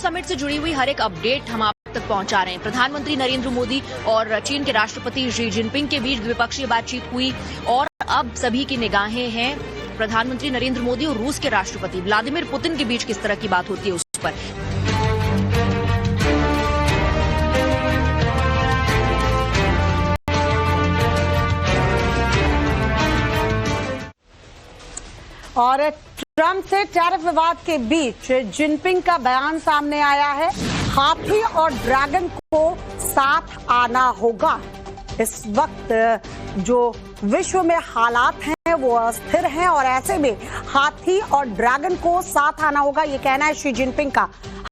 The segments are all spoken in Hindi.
समिट से जुड़ी हुई हर एक अपडेट हम आप तक पहुंचा रहे हैं। प्रधानमंत्री नरेंद्र मोदी और चीन के राष्ट्रपति शी जिनपिंग के बीच द्विपक्षीय बातचीत हुई और अब सभी की निगाहें हैं प्रधानमंत्री नरेंद्र मोदी और रूस के राष्ट्रपति व्लादिमीर पुतिन के बीच किस तरह की बात होती है उस पर। और ट्रंप से टैरिफ विवाद के बीच जिनपिंग का बयान सामने आया है। हाथी और ड्रैगन को साथ आना होगा। इस वक्त जो विश्व में हालात हैं वो अस्थिर हैं और ऐसे में हाथी और ड्रैगन को साथ आना होगा, ये कहना है शी जिनपिंग का।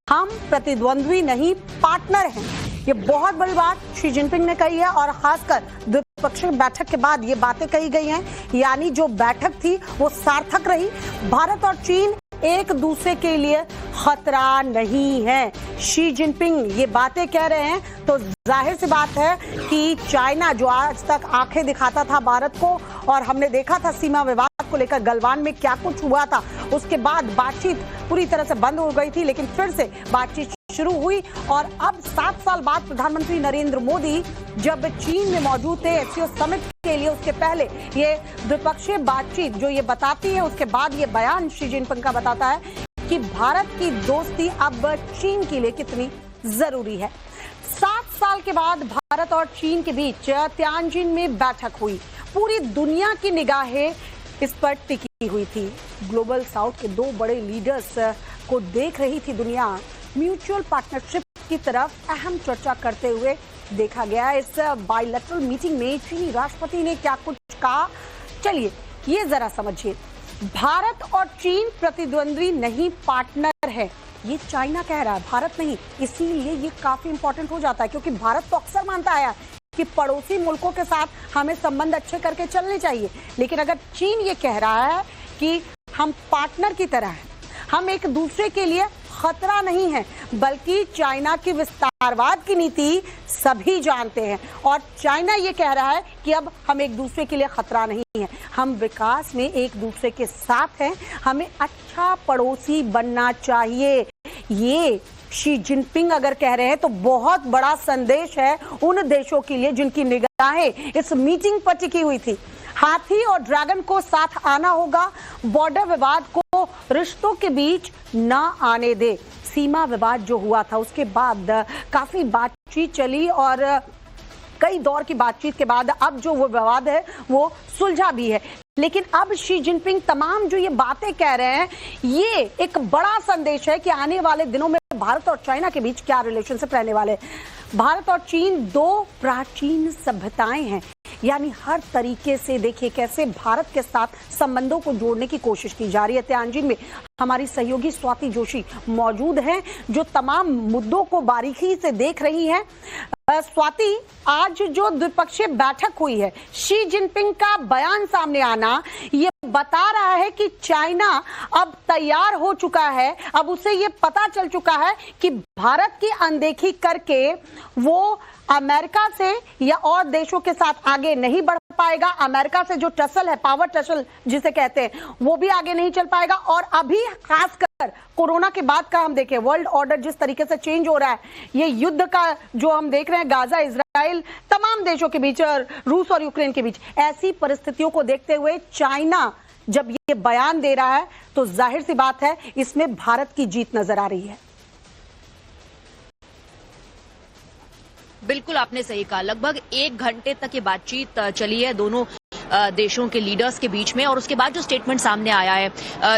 हम प्रतिद्वंद्वी नहीं, पार्टनर हैं। ये बहुत बड़ी बात शी जिनपिंग ने कही है और खासकर द्विपक्षीय बैठक के बाद ये बातें कही गई हैं। यानी जो बैठक थी वो सार्थक रही। भारत और चीन एक दूसरे के लिए खतरा नहीं है। शी जिनपिंग ये बातें कह रहे हैं तो जाहिर सी बात है कि चाइना जो आज तक आंखें दिखाता था भारत को, और हमने देखा था सीमा विवाद को लेकर गलवान में क्या कुछ हुआ था, उसके बाद बातचीत पूरी तरह से बंद हो गई थी, लेकिन फिर से बातचीत शुरू हुई। और अब 7 साल बाद प्रधानमंत्री नरेंद्र मोदी जब चीन में मौजूद थे एससीओ समिट के लिए, उसके पहले ये द्विपक्षीय बातचीत जो ये बताती है, उसके बाद ये बयान शी जिनपिंग का बताता है कि भारत की दोस्ती अब चीन के लिए कितनी जरूरी है। 7 साल के बाद भारत और चीन के बीच तियानजिन में बैठक हुई। पूरी दुनिया की निगाहें इस पर टिकी हुई थी। ग्लोबल साउथ के 2 बड़े लीडर्स को देख रही थी दुनिया। म्यूचुअल पार्टनरशिप की तरफ अहम चर्चा करते हुए देखा गया। इस बायलैटरल मीटिंग में चीनी राष्ट्रपति ने क्या कुछ कहा, चलिए ये जरा समझिए। भारत और चीन प्रतिद्वंद्वी नहीं, पार्टनर है, ये चाइना कह रहा है, भारत नहीं। इसीलिए ये काफी इंपॉर्टेंट हो जाता है क्योंकि भारत तो अक्सर मानता आया कि पड़ोसी मुल्कों के साथ हमें संबंध अच्छे करके चलने चाहिए, लेकिन अगर चीन ये कह रहा है कि हम पार्टनर की तरह हैं, हम एक दूसरे के लिए खतरा नहीं है, बल्कि चाइना की विस्तारवाद की नीति सभी जानते हैं और चाइना ये कह रहा है कि अब हम एक दूसरे के लिए खतरा नहीं है, हम विकास में एक दूसरे के साथ हैं, हमें अच्छा पड़ोसी बनना चाहिए। ये शी जिनपिंग अगर कह रहे हैं तो बहुत बड़ा संदेश है उन देशों के लिए जिनकी निगाहें इस मीटिंग पर टिकी हुई थी। हाथी और ड्रैगन को साथ आना होगा। बॉर्डर विवाद को रिश्तों के बीच न आने दे। सीमा विवाद जो हुआ था उसके बाद काफी बातचीत चली और कई दौर की बातचीत के बाद अब जो वो विवाद है वो सुलझा भी है, लेकिन अब शी जिनपिंग तमाम जो ये बातें कह रहे हैं ये एक बड़ा संदेश है कि आने वाले दिनों में भारत और चाइना के बीच क्या रिलेशनशिप रहने वाले हैं। भारत और चीन 2 प्राचीन सभ्यताएं हैं, यानी हर तरीके से देखिए कैसे भारत के साथ संबंधों को जोड़ने की कोशिश की जा रही है। तियानजिन में हमारी सहयोगी स्वाति जोशी मौजूद हैं जो तमाम मुद्दों को बारीकी से देख रही हैं। स्वाति, आज जो द्विपक्षीय बैठक हुई है, शी जिनपिंग का बयान सामने आना ये बता रहा है कि चाइना अब तैयार हो चुका है, अब उसे ये पता चल चुका है कि भारत की अनदेखी करके वो अमेरिका से या और देशों के साथ आगे नहीं बढ़ पाएगा। अमेरिका से जो टसल है, पावर टसल जिसे कहते हैं, वो भी आगे नहीं चल पाएगा। और अभी खासकर कोरोना के बाद का हम देखें, वर्ल्ड ऑर्डर जिस तरीके से चेंज हो रहा है, ये युद्ध का जो हम देख रहे हैं गाजा, इजराइल, तमाम देशों के बीच, रूस और यूक्रेन के बीच, ऐसी परिस्थितियों को देखते हुए चाइना जब ये बयान दे रहा है तो जाहिर सी बात है इसमें भारत की जीत नजर आ रही है। बिल्कुल आपने सही कहा। लगभग 1 घंटे तक ये बातचीत चली है दोनों देशों के लीडर्स के बीच में और उसके बाद जो स्टेटमेंट सामने आया है,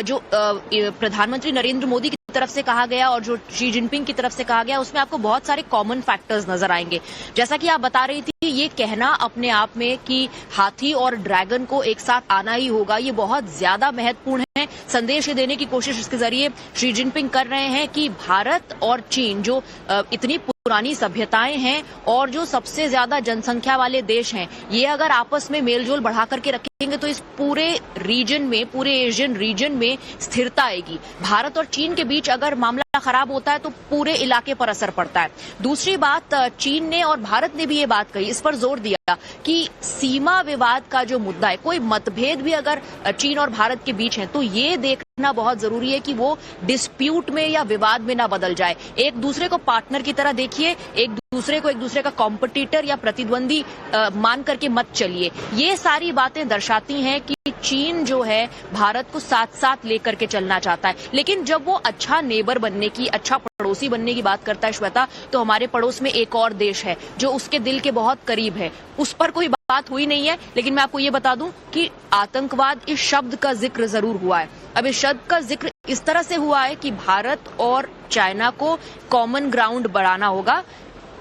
जो प्रधानमंत्री नरेंद्र मोदी की तरफ से कहा गया और जो शी जिनपिंग की तरफ से कहा गया, उसमें आपको बहुत सारे कॉमन फैक्टर्स नजर आएंगे। जैसा कि आप बता रही थी, ये कहना अपने आप में कि हाथी और ड्रैगन को एक साथ आना ही होगा, ये बहुत ज्यादा महत्वपूर्ण है। संदेश ये देने की कोशिश इसके जरिए शी जिनपिंग कर रहे हैं कि भारत और चीन जो इतनी पुरानी सभ्यताएं हैं और जो सबसे ज्यादा जनसंख्या वाले देश हैं, ये अगर आपस में मेलजोल बढ़ा करके रखेंगे तो इस पूरे रीजन में, पूरे एशियन रीजन में स्थिरता आएगी। भारत और चीन के बीच अगर मामला खराब होता है तो पूरे इलाके पर असर पड़ता है। दूसरी बात, चीन ने और भारत ने भी ये बात कही, इस पर जोर दिया दिया कि सीमा विवाद का जो मुद्दा है, कोई मतभेद भी अगर चीन और भारत के बीच है तो ये देखना बहुत जरूरी है कि वो डिस्प्यूट में या विवाद में ना बदल जाए। एक दूसरे को पार्टनर की तरह देखिए, एक दूसरे का कॉम्पिटिटर या प्रतिद्वंदी मान करके मत चलिए। ये सारी बातें दर्शाती हैं कि चीन जो है भारत को साथ साथ लेकर के चलना चाहता है, लेकिन जब वो अच्छा नेबर बनने की, अच्छा पड़ोसी बनने की बात करता है श्वेता, तो हमारे पड़ोस में एक और देश है जो उसके दिल के बहुत करीब है, उस पर कोई बात हुई नहीं है। लेकिन मैं आपको ये बता दूं कि आतंकवाद इस शब्द का जिक्र जरूर हुआ है। अब इस शब्द का जिक्र इस तरह से हुआ है कि भारत और चाइना को कॉमन ग्राउंड बढ़ाना होगा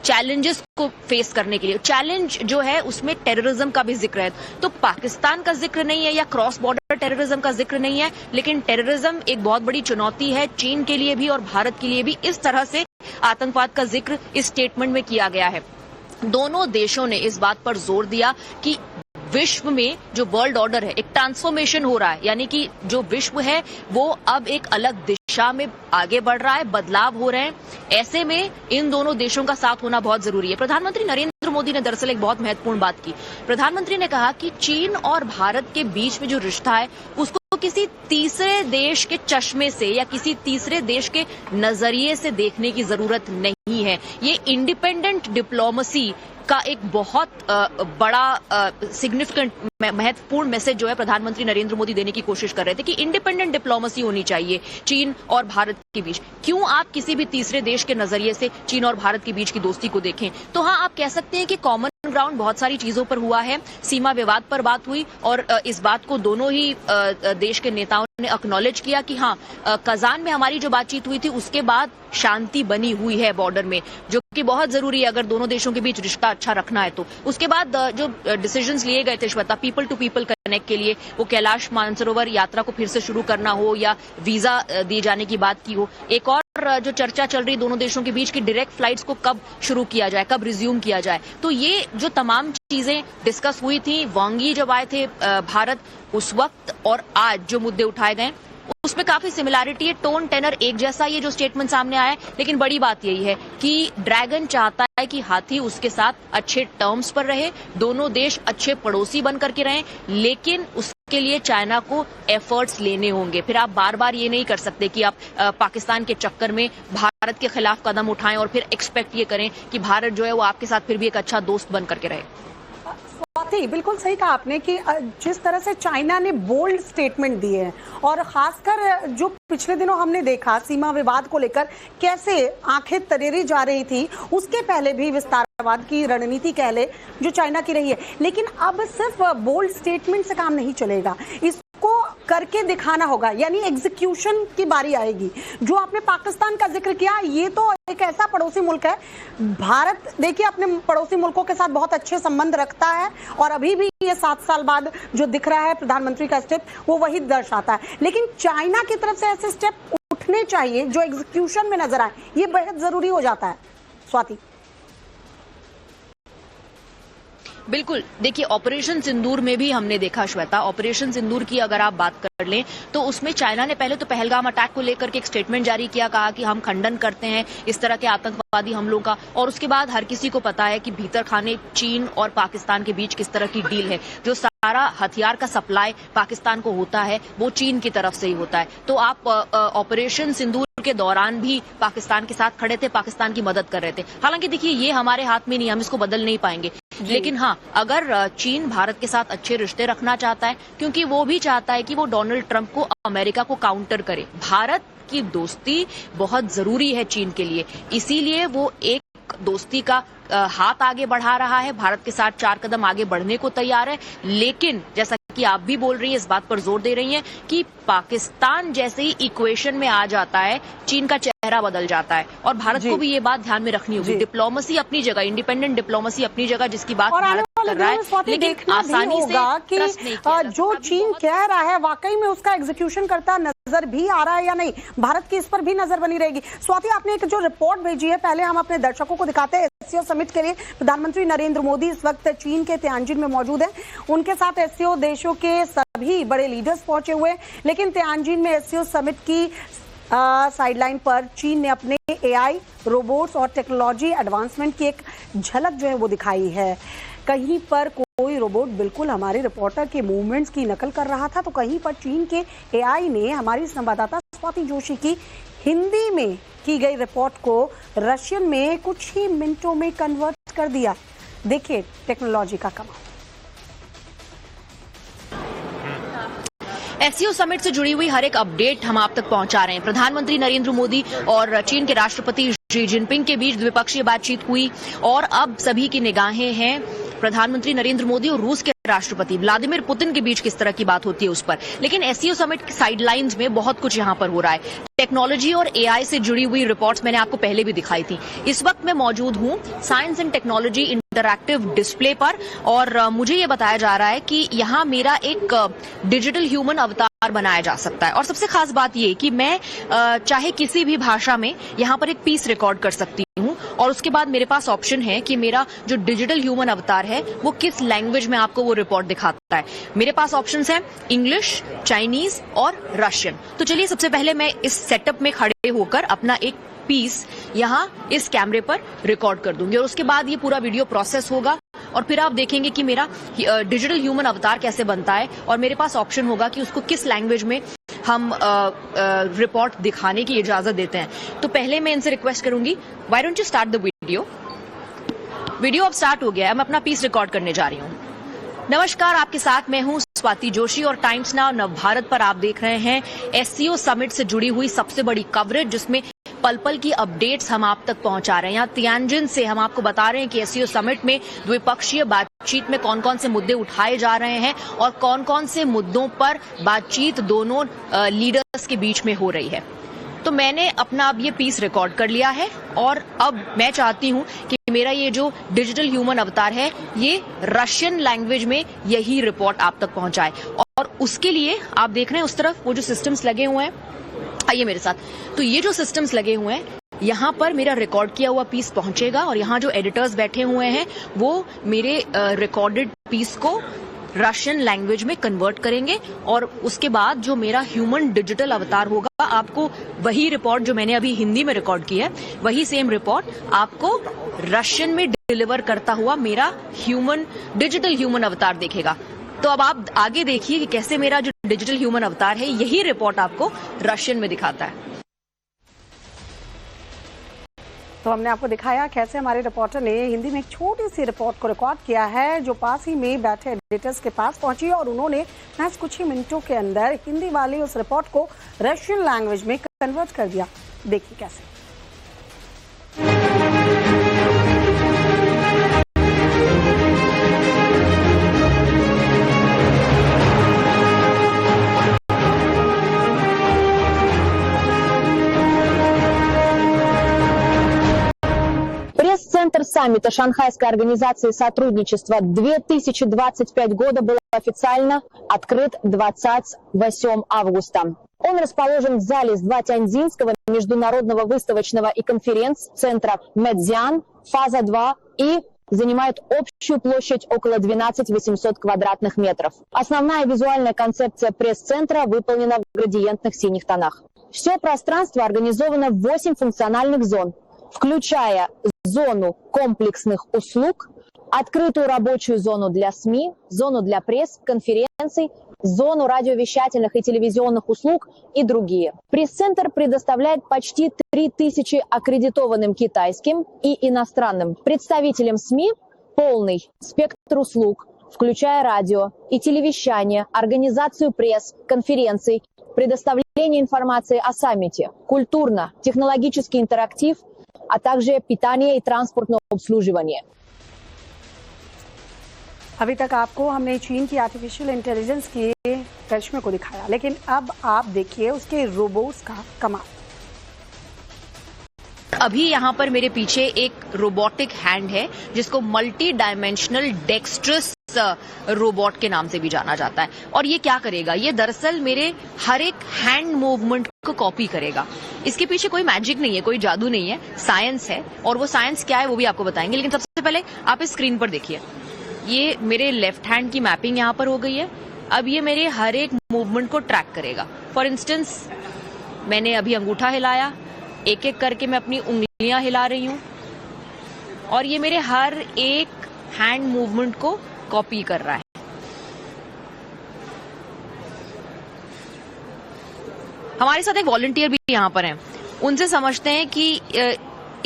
चैलेंजेस को फेस करने के लिए। चैलेंज जो है उसमें टेररिज्म का भी जिक्र है, तो पाकिस्तान का जिक्र नहीं है या क्रॉस बॉर्डर टेररिज्म का जिक्र नहीं है, लेकिन टेररिज्म एक बहुत बड़ी चुनौती है चीन के लिए भी और भारत के लिए भी। इस तरह से आतंकवाद का जिक्र इस स्टेटमेंट में किया गया है। दोनों देशों ने इस बात पर जोर दिया कि विश्व में जो वर्ल्ड ऑर्डर है, एक ट्रांसफॉर्मेशन हो रहा है, यानी कि जो विश्व है वो अब एक अलग दिशा में आगे बढ़ रहा है, बदलाव हो रहे हैं। ऐसे में इन दोनों देशों का साथ होना बहुत जरूरी है। प्रधानमंत्री नरेंद्र मोदी ने दरअसल एक बहुत महत्वपूर्ण बात की। प्रधानमंत्री ने कहा कि चीन और भारत के बीच में जो रिश्ता है उसको किसी तीसरे देश के चश्मे से या किसी तीसरे देश के नजरिए से देखने की जरूरत नहीं है। ये इंडिपेंडेंट डिप्लोमेसी का एक बहुत बड़ा सिग्निफिकेंट महत्वपूर्ण मैसेज जो है प्रधानमंत्री नरेंद्र मोदी देने की कोशिश कर रहे थे कि इंडिपेंडेंट डिप्लोमेसी होनी चाहिए चीन और भारत के बीच। क्यों आप किसी भी तीसरे देश के नजरिए से चीन और भारत के बीच की दोस्ती को देखें? तो हाँ, आप कह सकते हैं कि कॉमन ग्राउंड बहुत सारी चीजों पर हुआ है। सीमा विवाद पर बात हुई और इस बात को दोनों ही देश के नेताओं ने एक्नॉलेज किया कि हाँ, कजान में हमारी जो बातचीत हुई थी उसके बाद शांति बनी हुई है बॉर्डर में, जो कि बहुत जरूरी है अगर दोनों देशों के बीच रिश्ता अच्छा रखना है तो। उसके बाद जो डिसीजंस लिए गए थे Shweta, people to people connect के लिए, वो कैलाश मानसरोवर यात्रा को फिर से शुरू करना हो या वीजा दिए जाने की बात की हो, एक और जो चर्चा चल रही दोनों देशों के बीच की डायरेक्ट फ्लाइट्स को कब शुरू किया जाए, कब रिज्यूम किया जाए। तो ये जो तमाम चीजें डिस्कस हुई थी, वांग यी जब आए थे भारत उस वक्त और आज जो मुद्दे उठाए गए उसमें काफी सिमिलैरिटी है, टोन टेनर एक जैसा ये जो स्टेटमेंट सामने आया है। लेकिन बड़ी बात यही है कि ड्रैगन चाहता है कि हाथी उसके साथ अच्छे टर्म्स पर रहे, दोनों देश अच्छे पड़ोसी बन करके रहें, लेकिन उसके लिए चाइना को एफर्ट्स लेने होंगे। फिर आप बार बार ये नहीं कर सकते कि आप पाकिस्तान के चक्कर में भारत के खिलाफ कदम उठाएं और फिर एक्सपेक्ट ये करें कि भारत जो है वो आपके साथ फिर भी एक अच्छा दोस्त बन करके रहे। बिल्कुल सही कहा आपने कि जिस तरह से चाइना ने बोल्ड स्टेटमेंट दिए हैं और खासकर जो पिछले दिनों हमने देखा सीमा विवाद को लेकर कैसे आंखें तरेरी जा रही थी, उसके पहले भी विस्तारवाद की रणनीति कह ले जो चाइना की रही है। लेकिन अब सिर्फ बोल्ड स्टेटमेंट से काम नहीं चलेगा, इसको करके दिखाना होगा, यानी एग्जीक्यूशन की बारी आएगी। जो आपने पाकिस्तान का जिक्र किया, ये तो एक ऐसा पड़ोसी मुल्क है, भारत देखिए अपने पड़ोसी मुल्कों के साथ बहुत अच्छे संबंध रखता है और अभी भी ये 7 साल बाद जो दिख रहा है प्रधानमंत्री का स्टेप वो वही दर्शाता है। लेकिन चाइना की तरफ से ऐसे स्टेप उठने चाहिए जो एग्जीक्यूशन में नजर आए, ये बेहद जरूरी हो जाता है। स्वाति, बिल्कुल, देखिए ऑपरेशन सिंदूर में भी हमने देखा श्वेता, ऑपरेशन सिंदूर की अगर आप बात कर लें तो उसमें चाइना ने पहले तो पहलगाम अटैक को लेकर के एक स्टेटमेंट जारी किया, कहा कि हम खंडन करते हैं इस तरह के आतंकवादी हमलों का, और उसके बाद हर किसी को पता है कि भीतर खाने चीन और पाकिस्तान के बीच किस तरह की डील है। जो सारा हथियार का सप्लाई पाकिस्तान को होता है वो चीन की तरफ से ही होता है। तो आप ऑपरेशन सिंदूर के दौरान भी पाकिस्तान के साथ खड़े थे, पाकिस्तान की मदद कर रहे थे। हालांकि देखिए ये हमारे हाथ में नहीं, हम इसको बदल नहीं पाएंगे, लेकिन हाँ, अगर चीन भारत के साथ अच्छे रिश्ते रखना चाहता है, क्योंकि वो भी चाहता है कि वो डोनाल्ड ट्रंप को, अमेरिका को काउंटर करे, भारत की दोस्ती बहुत जरूरी है चीन के लिए, इसीलिए वो एक दोस्ती का हाथ आगे बढ़ा रहा है, भारत के साथ 4 कदम आगे बढ़ने को तैयार है। लेकिन जैसा कि आप भी बोल रही हैं, इस बात पर जोर दे रही हैं कि पाकिस्तान जैसे ही इक्वेशन में आ जाता है चीन का चेहरा बदल जाता है, और भारत को भी ये बात ध्यान में रखनी होगी। डिप्लोमेसी अपनी जगह, इंडिपेंडेंट डिप्लोमेसी अपनी जगह, जिसकी बात भारत कर रहा है, लेकिन आसानी से जो चीन कह रहा है वाकई में उसका एग्जीक्यूशन करता नजर भी आ रहा है या नहीं, भारत की इस पर भी नजर बनी रहेगी। स्वाति, आपने एक जो रिपोर्ट भेजी है, पहले हम अपने दर्शकों को दिखाते हैं। एससीओ समिट के लिए प्रधानमंत्री नरेंद्र मोदी इस वक्त चीन के तियानजिन में मौजूद हैं, उनके साथ एससीओ देशों के सभी बड़े लीडर्स पहुंचे हुए हैं। लेकिन तियानजिन में एससीओ समिट की साइडलाइन पर चीन ने अपने एआई, रोबोट्स और टेक्नोलॉजी एडवांसमेंट की एक झलक जो है वो दिखाई है। कहीं पर कोई रोबोट बिल्कुल हमारे रिपोर्टर के मूवमेंट्स की नकल कर रहा था, तो कहीं पर चीन के एआई ने हमारी संवाददाता स्वाति जोशी की हिंदी में की गई रिपोर्ट को रशियन में कुछ ही मिनटों में कन्वर्ट कर दिया। देखिए टेक्नोलॉजी का कमाल। एससीओ समिट से जुड़ी हुई हर एक अपडेट हम आप तक पहुंचा रहे हैं। प्रधानमंत्री नरेंद्र मोदी और चीन के राष्ट्रपति शी जिनपिंग के बीच द्विपक्षीय बातचीत हुई और अब सभी की निगाहें हैं प्रधानमंत्री नरेंद्र मोदी और रूस के राष्ट्रपति व्लादिमीर पुतिन के बीच किस तरह की बात होती है उस पर। लेकिन एससीओ समिट के साइडलाइंस में बहुत कुछ यहां पर हो रहा है। टेक्नोलॉजी और एआई से जुड़ी हुई रिपोर्ट्स मैंने आपको पहले भी दिखाई थी। इस वक्त मैं मौजूद हूं science and technology interactive display पर और मुझे ये बताया जा रहा है कि यहाँ मेरा एक डिजिटल ह्यूमन अवतार बनाया जा सकता है। और सबसे खास बात ये कि मैं चाहे किसी भी भाषा में यहाँ पर एक पीस रिकॉर्ड कर सकती हूँ और उसके बाद मेरे पास ऑप्शन है कि मेरा जो डिजिटल ह्यूमन अवतार है वो किस लैंग्वेज में आपको वो रिपोर्ट दिखाता है। मेरे पास ऑप्शंस हैं इंग्लिश, चाइनीज और रशियन। तो चलिए सबसे पहले मैं इस सेटअप में खड़े होकर अपना एक पीस यहाँ इस कैमरे पर रिकॉर्ड कर दूंगी और उसके बाद ये पूरा वीडियो प्रोसेस होगा और फिर आप देखेंगे कि मेरा डिजिटल ह्यूमन अवतार कैसे बनता है और मेरे पास ऑप्शन होगा कि उसको किस लैंग्वेज में हम रिपोर्ट दिखाने की इजाजत देते हैं। तो पहले मैं इनसे रिक्वेस्ट करूंगी, why don't you start the video अब स्टार्ट हो गया है। मैं अपना पीस रिकॉर्ड करने जा रही हूँ। नमस्कार, आपके साथ मैं हूं स्वाति जोशी और टाइम्स नाउ नवभारत पर आप देख रहे हैं एससीओ समिट से जुड़ी हुई सबसे बड़ी कवरेज, जिसमें पल पल की अपडेट्स हम आप तक पहुंचा रहे हैं। यहाँ तियानजिन से हम आपको बता रहे हैं कि एससीओ समिट में द्विपक्षीय बातचीत में कौन कौन से मुद्दे उठाए जा रहे हैं और कौन कौन से मुद्दों पर बातचीत दोनों लीडर्स के बीच में हो रही है। तो मैंने अपना अब ये पीस रिकॉर्ड कर लिया है और अब मैं चाहती हूँ कि मेरा ये जो डिजिटल ह्यूमन अवतार है ये रशियन लैंग्वेज में यही रिपोर्ट आप तक पहुंचाए। और उसके लिए आप देख रहे हैं उस तरफ वो जो सिस्टम्स लगे हुए हैं, आइए मेरे साथ। तो ये जो सिस्टम्स लगे हुए हैं यहाँ पर मेरा रिकॉर्ड किया हुआ पीस पहुंचेगा और यहाँ जो एडिटर्स बैठे हुए हैं वो मेरे रिकॉर्डेड पीस को रशियन लैंग्वेज में कन्वर्ट करेंगे और उसके बाद जो मेरा ह्यूमन डिजिटल अवतार होगा आपको वही रिपोर्ट जो मैंने अभी हिंदी में रिकॉर्ड की है वही सेम रिपोर्ट आपको रशियन में डिलीवर करता हुआ मेरा डिजिटल ह्यूमन अवतार देखेगा। तो अब आप आगे देखिए कि कैसे मेरा जो डिजिटल ह्यूमन अवतार है यही रिपोर्ट आपको रशियन में दिखाता है। तो हमने आपको दिखाया कैसे हमारे रिपोर्टर ने हिंदी में एक छोटी सी रिपोर्ट को रिकॉर्ड किया है जो पास ही में बैठे एडिटर्स के पास पहुंची और उन्होंने महज कुछ ही मिनटों के अंदर हिंदी वाली उस रिपोर्ट को रशियन लैंग्वेज में कन्वर्ट कर दिया। देखिए कैसे। Центр саммита Шанхайской организации сотрудничества 2025 года был официально открыт 28 августа. Он расположен в зале СДВА Тяньцзинского международного выставочного и конференц-центра Медзян, фаза 2 и занимает общую площадь около 12 800 квадратных метров. Основная визуальная концепция пресс-центра выполнена в градиентных синих тонах. Все пространство организовано в 8 функциональных зон, включая зону комплексных услуг, открытую рабочую зону для СМИ, зону для пресс-конференций, зону радиовещательных и телевизионных услуг и другие. Пресс-центр предоставляет почти 3000 аккредитованным китайским и иностранным представителям СМИ полный спектр услуг, включая радио и телевещание, организацию пресс, конференций, предоставление информации о саммите, культурно-технологический интерактив, а также питание и транспортное обслуживание. अभी तक आपको हमने चीन की आर्टिफिशियल इंटेलिजेंस के करिश्मे को दिखाया, लेकिन अब आप देखिए उसके रोबोट्स का कमाल। अभी यहाँ पर मेरे पीछे एक रोबोटिक हैंड है जिसको मल्टी डायमेंशनल डेक्स्ट्रस रोबोट के नाम से भी जाना जाता है। और ये क्या करेगा, ये दरअसल मेरे हर एक हैंड मूवमेंट को कॉपी करेगा। इसके पीछे कोई मैजिक नहीं है, कोई जादू नहीं है, साइंस है। और वो साइंस क्या है वो भी आपको बताएंगे, लेकिन सबसे पहले आप इस स्क्रीन पर देखिए। ये मेरे लेफ्ट हैंड की मैपिंग यहाँ पर हो गई है। अब ये मेरे हर एक मूवमेंट को ट्रैक करेगा। फॉर इंस्टेंस मैंने अभी अंगूठा हिलाया, एक एक करके मैं अपनी उंगलियां हिला रही हूं और ये मेरे हर एक हैंड मूवमेंट को कॉपी कर रहा है। हमारे साथ एक वॉलंटियर भी यहाँ पर हैं, उनसे समझते हैं कि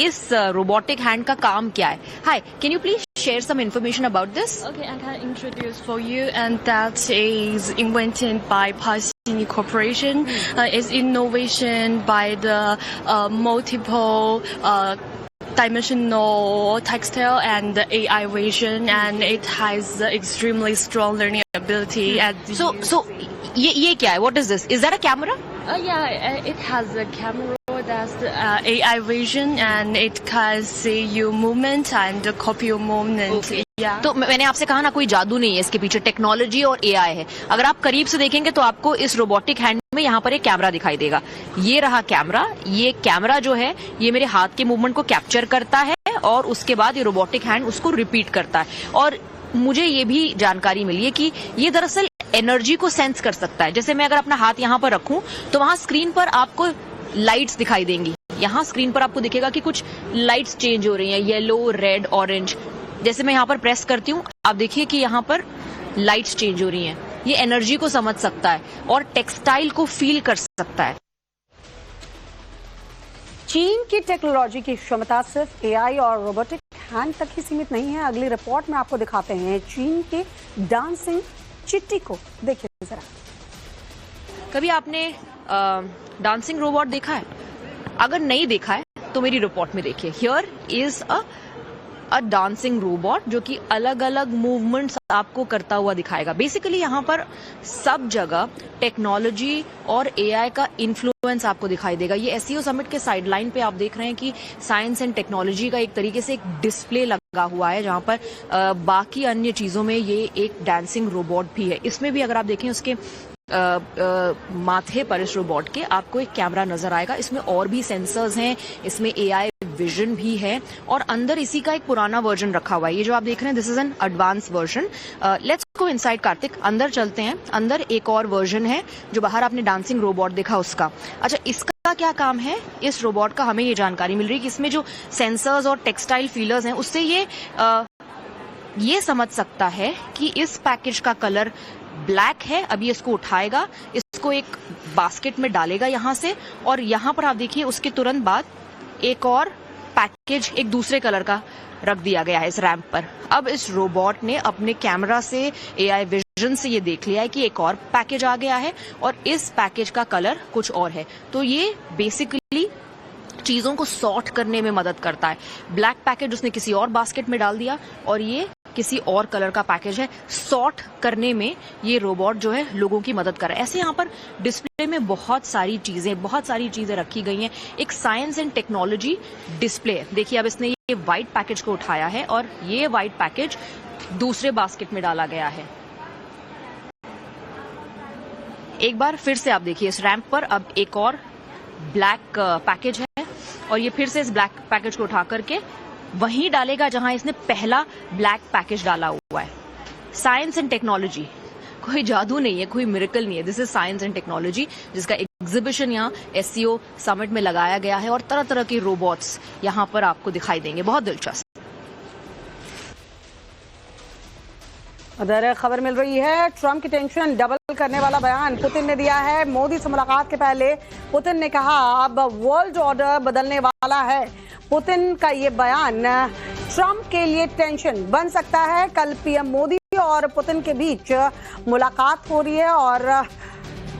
इस रोबोटिक हैंड का काम क्या है। Hi, can you please share some information about this? Okay, I can introduce for you, and that is invented by Pacini Corporation. It's innovation by the multiple dimensional textile and the AI vision, and it has extremely strong learning ability. So ये क्या है? What is this? Is that a camera? Yeah, it has a camera that's AI vision, and it can see your movement and copy your movement. Okay. Yeah. तो मैंने आपसे कहा ना, कोई जादू नहीं है इसके पीछे, टेक्नोलॉजी और एआई है। अगर आप करीब से देखेंगे तो आपको इस रोबोटिक हैंड में यहाँ पर एक कैमरा दिखाई देगा। ये रहा कैमरा। ये कैमरा जो है ये मेरे हाथ के मूवमेंट को कैप्चर करता है और उसके बाद ये रोबोटिक हैंड उसको रिपीट करता है। और मुझे ये भी जानकारी मिली है कि ये दरअसल एनर्जी को सेंस कर सकता है। जैसे मैं अगर अपना हाथ यहाँ पर रखूं तो वहां स्क्रीन पर आपको लाइट्स दिखाई देंगी। यहाँ स्क्रीन पर आपको दिखेगा कि कुछ लाइट्स चेंज हो रही हैं, येलो, रेड, ऑरेंज। जैसे मैं यहाँ पर प्रेस करती हूँ, आप देखिए कि यहाँ पर लाइट्स चेंज हो रही हैं। ये एनर्जी को समझ सकता है और टेक्सटाइल को फील कर सकता है। चीन की टेक्नोलॉजी की क्षमता सिर्फ एआई और रोबोटिक हैंड तक ही सीमित नहीं है। अगली रिपोर्ट में आपको दिखाते हैं चीन के डांसिंग चिट्टी को। देखिए जरा। कभी आपने डांसिंग रोबोट देखा है? अगर नहीं देखा है तो मेरी रिपोर्ट में देखिए। Here is a dancing robot जो कि अलग अलग मूवमेंट्स आपको करता हुआ दिखाएगा। बेसिकली यहाँ पर सब जगह टेक्नोलॉजी और एआई का इन्फ्लुएंस आपको दिखाई देगा। ये एसईओ समिट के साइडलाइन पे आप देख रहे हैं कि साइंस एंड टेक्नोलॉजी का एक तरीके से एक डिस्प्ले लगा हुआ है, जहाँ पर बाकी अन्य चीजों में ये एक डांसिंग रोबोट भी है। इसमें भी अगर आप देखें उसके माथे पर इस रोबोट के आपको एक कैमरा नजर आएगा। इसमें और भी सेंसर्स हैं, इसमें एआई विजन भी है और अंदर इसी का एक पुराना वर्जन रखा हुआ है। ये जो आप देख रहे हैं this is an advance version. Let's go inside Kartik, अंदर चलते हैं। अंदर एक और वर्जन है जो बाहर आपने डांसिंग रोबोट देखा उसका। अच्छा, इसका क्या काम है? इस रोबोट का हमें ये जानकारी मिल रही है कि इसमें जो सेंसर्स और टेक्सटाइल फीलर्स हैं उससे ये समझ सकता है कि इस पैकेज का कलर ब्लैक है। अभी इसको उठाएगा, इसको एक बास्केट में डालेगा यहाँ से, और यहाँ पर आप देखिए उसके तुरंत बाद एक और पैकेज एक दूसरे कलर का रख दिया गया है इस रैंप पर। अब इस रोबोट ने अपने कैमरा से, एआई विजन से ये देख लिया है कि एक और पैकेज आ गया है और इस पैकेज का कलर कुछ और है। तो ये बेसिकली चीजों को सॉर्ट करने में मदद करता है। ब्लैक पैकेज उसने किसी और बास्केट में डाल दिया और ये किसी और कलर का पैकेज है। सॉर्ट करने में ये रोबोट जो है लोगों की मदद कर रहा है। ऐसे यहाँ पर डिस्प्ले में बहुत सारी चीजें रखी गई हैं। एक साइंस एंड टेक्नोलॉजी डिस्प्ले। देखिए अब इसने ये व्हाइट पैकेज को उठाया है और ये व्हाइट पैकेज दूसरे बास्केट में डाला गया है। एक बार फिर से आप देखिए इस रैंप पर अब एक और ब्लैक पैकेज है और ये फिर से इस ब्लैक पैकेज को उठा करके वहीं डालेगा जहां इसने पहला ब्लैक पैकेज डाला हुआ है। साइंस एंड टेक्नोलॉजी, कोई जादू नहीं है, कोई मिरेकल नहीं है। This is science and technology जिसका एग्जीबिशन यहाँ एससीओ समिट में लगाया गया है और तरह तरह के रोबोट्स यहाँ पर आपको दिखाई देंगे। बहुत दिलचस्प। उधर खबर मिल रही है ट्रंप की टेंशन डबल करने वाला बयान पुतिन ने दिया है। मोदी से मुलाकात के पहले पुतिन ने कहा अब वर्ल्ड ऑर्डर बदलने वाला है। पुतिन का ये बयान ट्रंप के लिए टेंशन बन सकता है। कल पीएम मोदी और पुतिन के बीच मुलाकात हो रही है और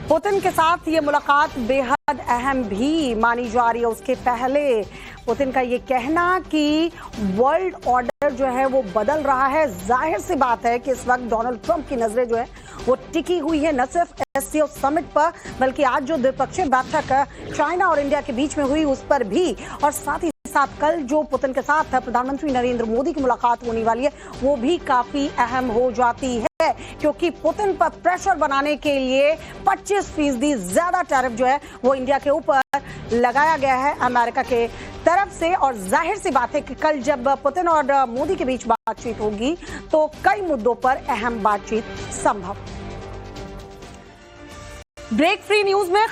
पुतिन के साथ ये मुलाकात बेहद अहम भी मानी जा रही है। उसके पहले पुतिन का ये कहना कि वर्ल्ड ऑर्डर जो है वो बदल रहा है। जाहिर सी बात है कि इस वक्त डोनाल्ड ट्रंप की नजरें जो है वो टिकी हुई है न सिर्फ एससीओ समिट पर बल्कि आज जो द्विपक्षीय बैठक चाइना और इंडिया के बीच में हुई उस पर भी, और साथ ही साथ कल जो पुतिन के साथ प्रधानमंत्री नरेंद्र मोदी की मुलाकात होने वाली है वो भी काफी अहम हो जाती है, क्योंकि पुतिन पर प्रेशर बनाने के लिए 25% ज्यादा टैरिफ जो है वो इंडिया के ऊपर लगाया गया है अमेरिका के तरफ से। और जाहिर सी बात है कि कल जब पुतिन और मोदी के बीच बातचीत होगी तो कई मुद्दों पर अहम बातचीत संभव। ब्रेक फ्री न्यूज में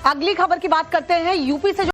अगली खबर की बात करते हैं। यूपी से